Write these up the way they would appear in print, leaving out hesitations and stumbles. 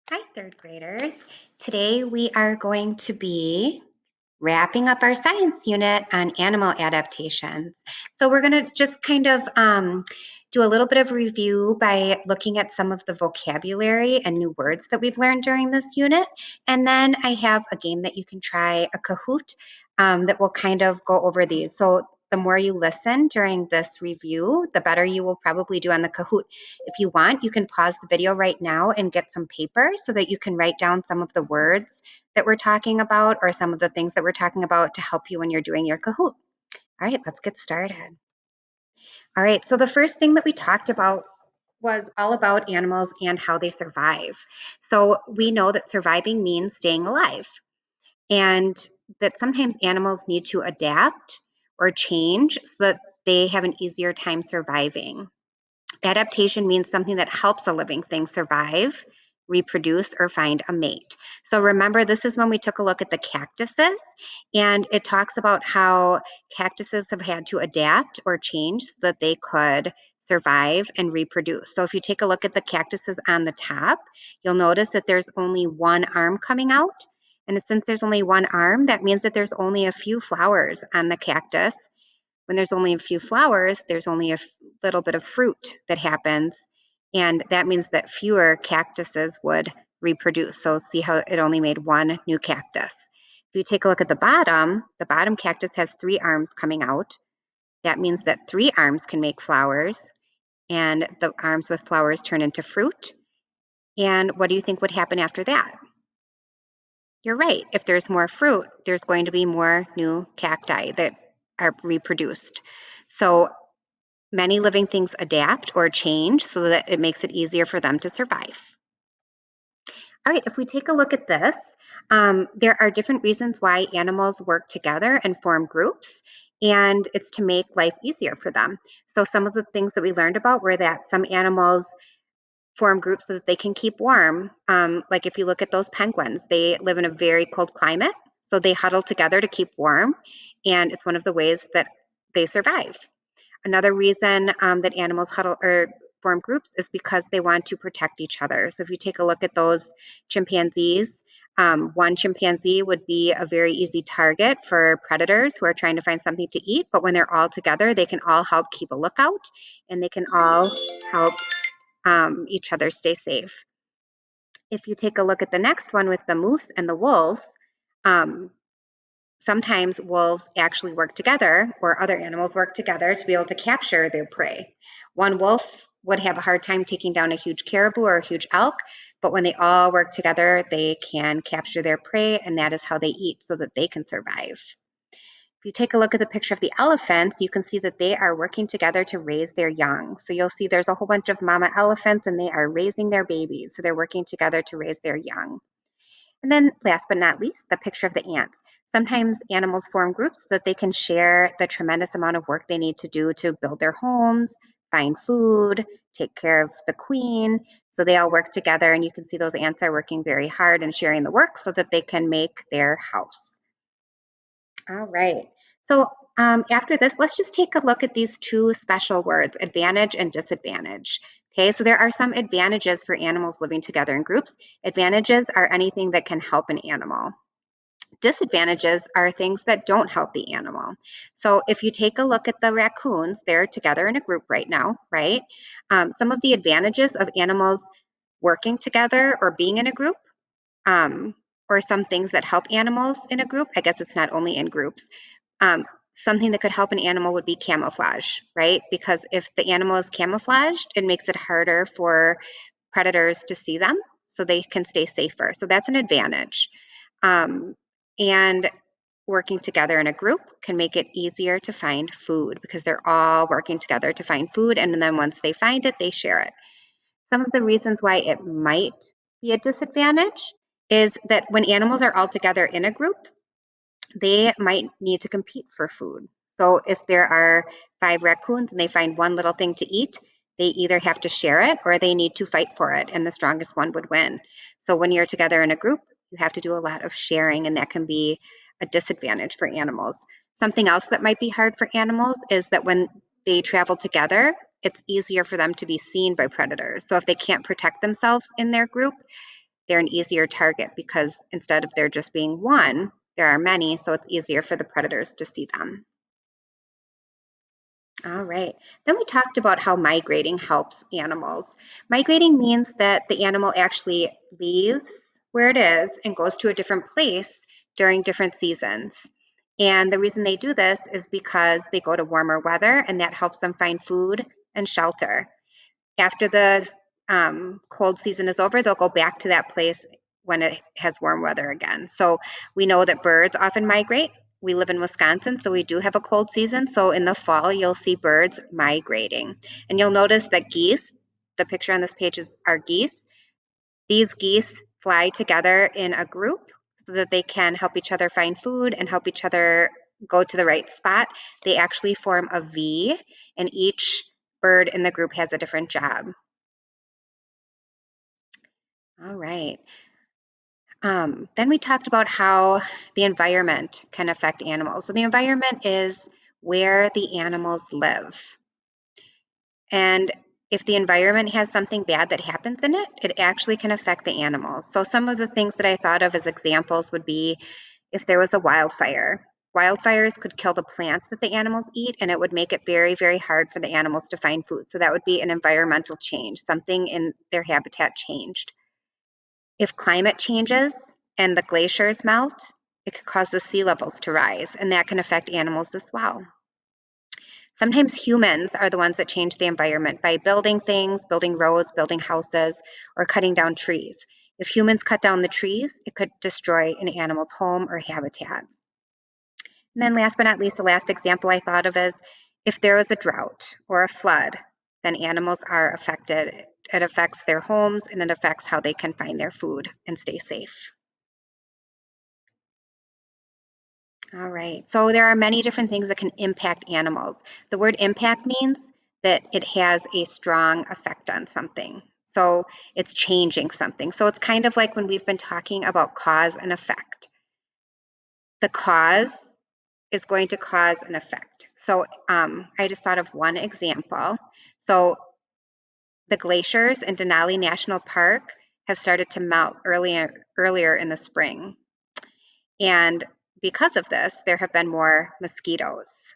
Hi, third graders. Today we are going to be wrapping up our science unit on animal adaptations. So we're going to just kind of do a little bit of review by looking at some of the vocabulary and new words that we've learned during this unit. And then I have a game that you can try, a Kahoot, that will kind of go over these. So the more you listen during this review, the better you will probably do on the Kahoot. If you want, you can pause the video right now and get some paper so that you can write down some of the words that we're talking about or some of the things that we're talking about to help you when you're doing your Kahoot. All right, let's get started. All right, so the first thing that we talked about was all about animals and how they survive. So we know that surviving means staying alive, and that sometimes animals need to adapt or change so that they have an easier time surviving. Adaptation means something that helps a living thing survive, reproduce, or find a mate. So remember, this is when we took a look at the cactuses, and it talks about how cactuses have had to adapt or change so that they could survive and reproduce. So if you take a look at the cactuses on the top, you'll notice that there's only one arm coming out. And since there's only one arm, that means that there's only a few flowers on the cactus. When there's only a few flowers, there's only a little bit of fruit that happens. And that means that fewer cactuses would reproduce. So see how it only made one new cactus. If you take a look at the bottom cactus has three arms coming out. That means that three arms can make flowers, and the arms with flowers turn into fruit. And what do you think would happen after that? You're right. If there's more fruit, there's going to be more new cacti that are reproduced. So many living things adapt or change so that it makes it easier for them to survive. All right, if we take a look at this, there are different reasons why animals work together and form groups, and it's to make life easier for them. So some of the things that we learned about were that some animals form groups so that they can keep warm. Like if you look at those penguins, they live in a very cold climate, so they huddle together to keep warm, and it's one of the ways that they survive. Another reason that animals huddle or form groups is because they want to protect each other. So if you take a look at those chimpanzees, one chimpanzee would be a very easy target for predators who are trying to find something to eat. But when they're all together, they can all help keep a lookout, and they can all help each other stay safe. If you take a look at the next one with the moose and the wolves, um, sometimes wolves actually work together, or other animals work together to be able to capture their prey. One wolf would have a hard time taking down a huge caribou or a huge elk, but when they all work together, they can capture their prey, and that is how they eat so that they can survive. If you take a look at the picture of the elephants, you can see that they are working together to raise their young. So you'll see there's a whole bunch of mama elephants, and they are raising their babies. So they're working together to raise their young. And then last but not least, the picture of the ants. Sometimes animals form groups so that they can share the tremendous amount of work they need to do to build their homes, find food, take care of the queen. So they all work together, and you can see those ants are working very hard and sharing the work so that they can make their house. All right. So after this, let's just take a look at these two special words, advantage and disadvantage. Okay, so there are some advantages for animals living together in groups. Advantages are anything that can help an animal. Disadvantages are things that don't help the animal. So if you take a look at the raccoons, they're together in a group right now, right? Some of the advantages of animals working together or being in a group, um, or some things that help animals in a group, I guess it's not only in groups. Um, Something that could help an animal would be camouflage, right? Because if the animal is camouflaged, it makes it harder for predators to see them so they can stay safer. So that's an advantage. Um, and working together in a group can make it easier to find food because they're all working together to find food. And then once they find it, they share it. Some of the reasons why it might be a disadvantage is that when animals are all together in a group, they might need to compete for food. So if there are 5 raccoons and they find one little thing to eat, they either have to share it or they need to fight for it, and the strongest one would win. So when you're together in a group, you have to do a lot of sharing, and that can be a disadvantage for animals. Something else that might be hard for animals is that when they travel together, it's easier for them to be seen by predators. So if they can't protect themselves in their group, they're an easier target because instead of there just being one, there are many, so it's easier for the predators to see them. All right. Then we talked about how migrating helps animals. Migrating means that the animal actually leaves where it is and goes to a different place during different seasons. And the reason they do this is because they go to warmer weather and that helps them find food and shelter. After the cold season is over, they'll go back to that place when it has warm weather again. So we know that birds often migrate. We live in Wisconsin, so we do have a cold season. So in the fall, you'll see birds migrating. And you'll notice that geese, the picture on this page is our geese. These geese fly together in a group so that they can help each other find food and help each other go to the right spot. They actually form a V, and each bird in the group has a different job. All right. Then we talked about how the environment can affect animals. So the environment is where the animals live. And if the environment has something bad that happens in it, it actually can affect the animals. So some of the things that I thought of as examples would be if there was a wildfire. Wildfires could kill the plants that the animals eat, and it would make it very, very hard for the animals to find food. So that would be an environmental change, something in their habitat changed. If climate changes and the glaciers melt, it could cause the sea levels to rise, and that can affect animals as well. Sometimes humans are the ones that change the environment by building things, building roads, building houses, or cutting down trees. If humans cut down the trees, it could destroy an animal's home or habitat. And then last but not least, the last example I thought of is if there was a drought or a flood, then animals are affected. It affects their homes and it affects how they can find their food and stay safe. All right, so there are many different things that can impact animals. The word impact means that it has a strong effect on something. So it's changing something. So it's kind of like when we've been talking about cause and effect. The cause is going to cause an effect. So I just thought of one example. So the glaciers in Denali National Park have started to melt earlier in the spring. And because of this, there have been more mosquitoes.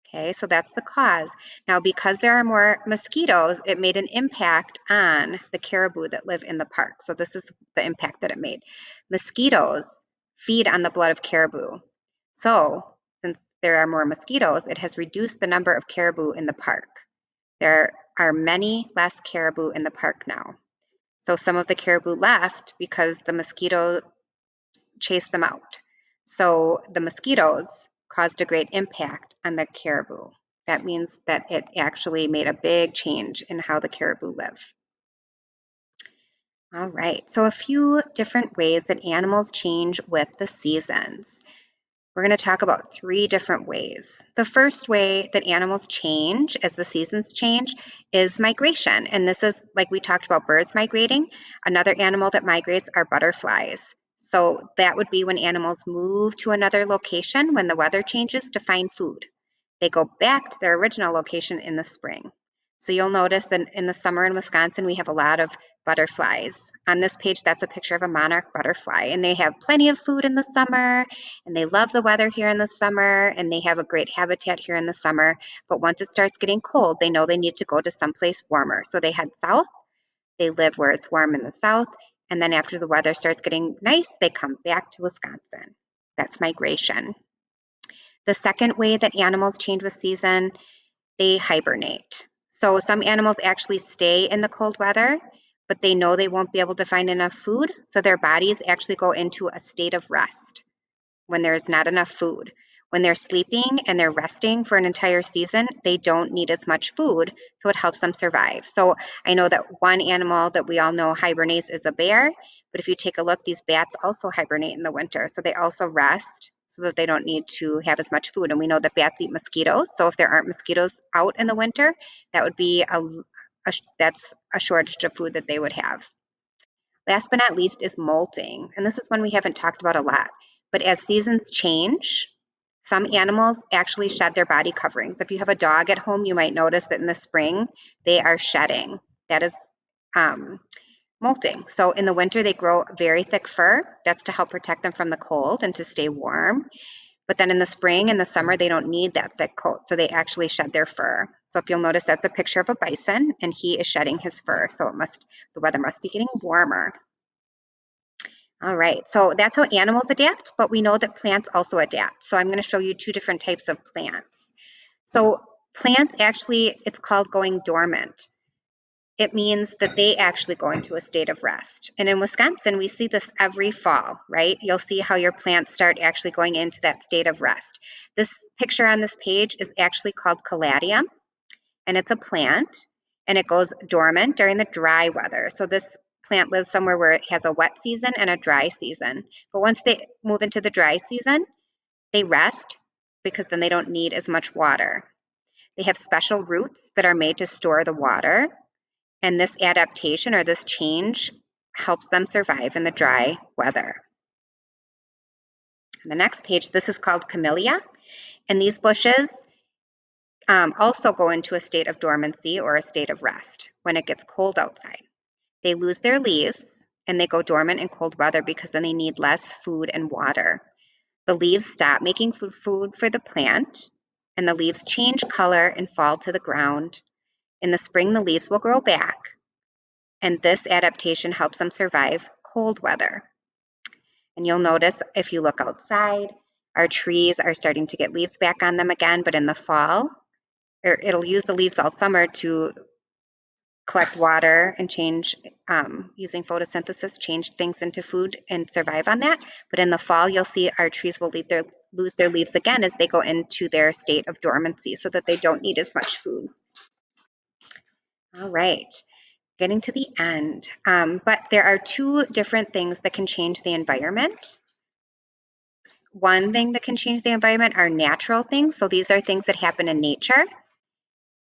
Okay, so that's the cause. Now, because there are more mosquitoes, it made an impact on the caribou that live in the park. So this is the impact that it made. Mosquitoes feed on the blood of caribou. So since there are more mosquitoes, it has reduced the number of caribou in the park. There are many less caribou in the park now. So some of the caribou left because the mosquito chased them out. So the mosquitoes caused a great impact on the caribou. That means that it actually made a big change in how the caribou live. All right, so a few different ways that animals change with the seasons. We're going to talk about three different ways. The first way that animals change as the seasons change is migration. And this is like we talked about birds migrating. Another animal that migrates are butterflies. So that would be when animals move to another location when the weather changes to find food. They go back to their original location in the spring. So you'll notice that in the summer in Wisconsin, we have a lot of butterflies. On this page, that's a picture of a monarch butterfly, and they have plenty of food in the summer, and they love the weather here in the summer, and they have a great habitat here in the summer. But once it starts getting cold, they know they need to go to someplace warmer. So they head south, they live where it's warm in the south, and then after the weather starts getting nice, they come back to Wisconsin. That's migration. The second way that animals change with season, they hibernate. So some animals actually stay in the cold weather, but they know they won't be able to find enough food, so their bodies actually go into a state of rest when there's not enough food. When they're sleeping and they're resting for an entire season, they don't need as much food, so it helps them survive. So I know that one animal that we all know hibernates is a bear, but if you take a look, these bats also hibernate in the winter. So they also rest so that they don't need to have as much food. And we know that bats eat mosquitoes, so if there aren't mosquitoes out in the winter, that would be that's a shortage of food that they would have. Last but not least is molting. And this is one we haven't talked about a lot. But as seasons change, some animals actually shed their body coverings. If you have a dog at home, you might notice that in the spring, they are shedding. That is molting. So in the winter, they grow very thick fur. That's to help protect them from the cold and to stay warm. But then in the spring and the summer, they don't need that thick coat, so they actually shed their fur. So if you'll notice, that's a picture of a bison, and he is shedding his fur. So the weather must be getting warmer. All right, so that's how animals adapt, but we know that plants also adapt. So I'm going to show you two different types of plants. So plants actually, it's called going dormant. It means that they actually go into a state of rest. And in Wisconsin, we see this every fall, right? You'll see how your plants start actually going into that state of rest. This picture on this page is actually called caladium, and it's a plant, and it goes dormant during the dry weather. So this plant lives somewhere where it has a wet season and a dry season. But once they move into the dry season, they rest because then they don't need as much water. They have special roots that are made to store the water, and this adaptation or this change helps them survive in the dry weather. On the next page, this is called camellia, and these bushes also go into a state of dormancy or a state of rest when it gets cold outside. They lose their leaves and they go dormant in cold weather because then they need less food and water. The leaves stop making food for the plant, and the leaves change color and fall to the ground. In the spring, the leaves will grow back, and this adaptation helps them survive cold weather. And you'll notice if you look outside, our trees are starting to get leaves back on them again, but in the fall, or it'll use the leaves all summer to collect water and change, using photosynthesis, change things into food and survive on that. But in the fall, you'll see our trees will lose their leaves again as they go into their state of dormancy so that they don't need as much food. All right, getting to the end. But there are two different things that can change the environment. One thing that can change the environment are natural things. So these are things that happen in nature.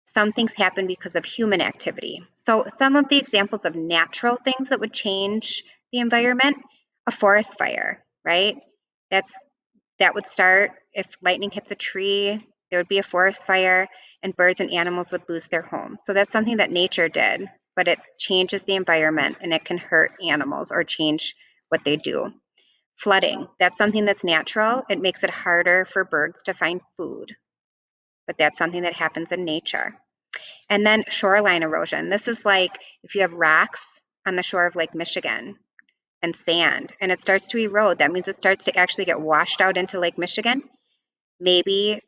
Some things happen because of human activity. So some of the examples of natural things that would change the environment, a forest fire, right? That would start if lightning hits a tree, there would be a forest fire, and birds and animals would lose their home. So that's something that nature did, but it changes the environment and it can hurt animals or change what they do. Flooding, that's something that's natural. It makes it harder for birds to find food, but that's something that happens in nature. And then shoreline erosion. This is like if you have rocks on the shore of Lake Michigan and sand, and it starts to erode. That means it starts to actually get washed out into Lake Michigan. Maybe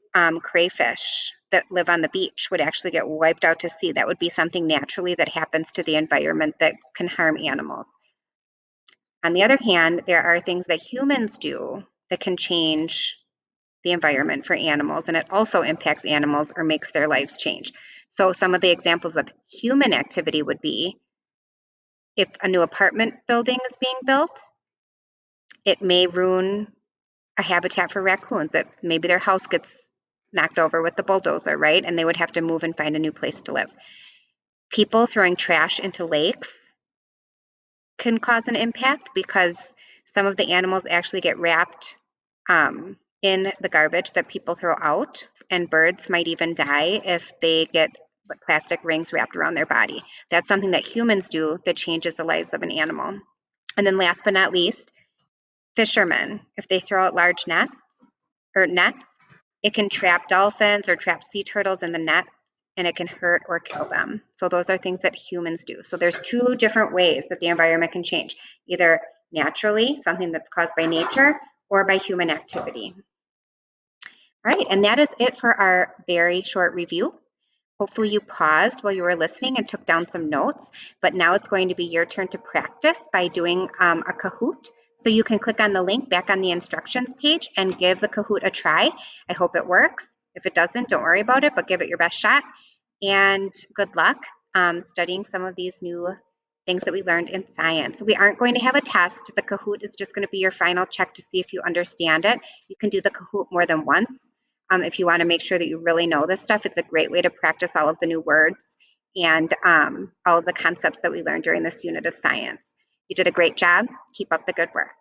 crayfish that live on the beach would actually get wiped out to sea. That would be something naturally that happens to the environment that can harm animals. On the other hand, there are things that humans do that can change the environment for animals, and it also impacts animals or makes their lives change. So some of the examples of human activity would be if a new apartment building is being built, it may ruin a habitat for raccoons. That maybe their house gets knocked over with the bulldozer, right? And they would have to move and find a new place to live. People throwing trash into lakes can cause an impact because some of the animals actually get wrapped in the garbage that people throw out, and birds might even die if they get plastic rings wrapped around their body. That's something that humans do that changes the lives of an animal. And then last but not least, fishermen, if they throw out large nets, it can trap dolphins or trap sea turtles in the nets, and it can hurt or kill them. So those are things that humans do. So there's two different ways that the environment can change, either naturally, something that's caused by nature, or by human activity. All right, and that is it for our very short review. Hopefully you paused while you were listening and took down some notes, but now it's going to be your turn to practice by doing a Kahoot. So you can click on the link back on the instructions page and give the Kahoot a try. I hope it works. If it doesn't, don't worry about it, but give it your best shot. And good luck studying some of these new things that we learned in science. We aren't going to have a test. The Kahoot is just going to be your final check to see if you understand it. You can do the Kahoot more than once. If you want to make sure that you really know this stuff, it's a great way to practice all of the new words and all of the concepts that we learned during this unit of science. You did a great job. Keep up the good work.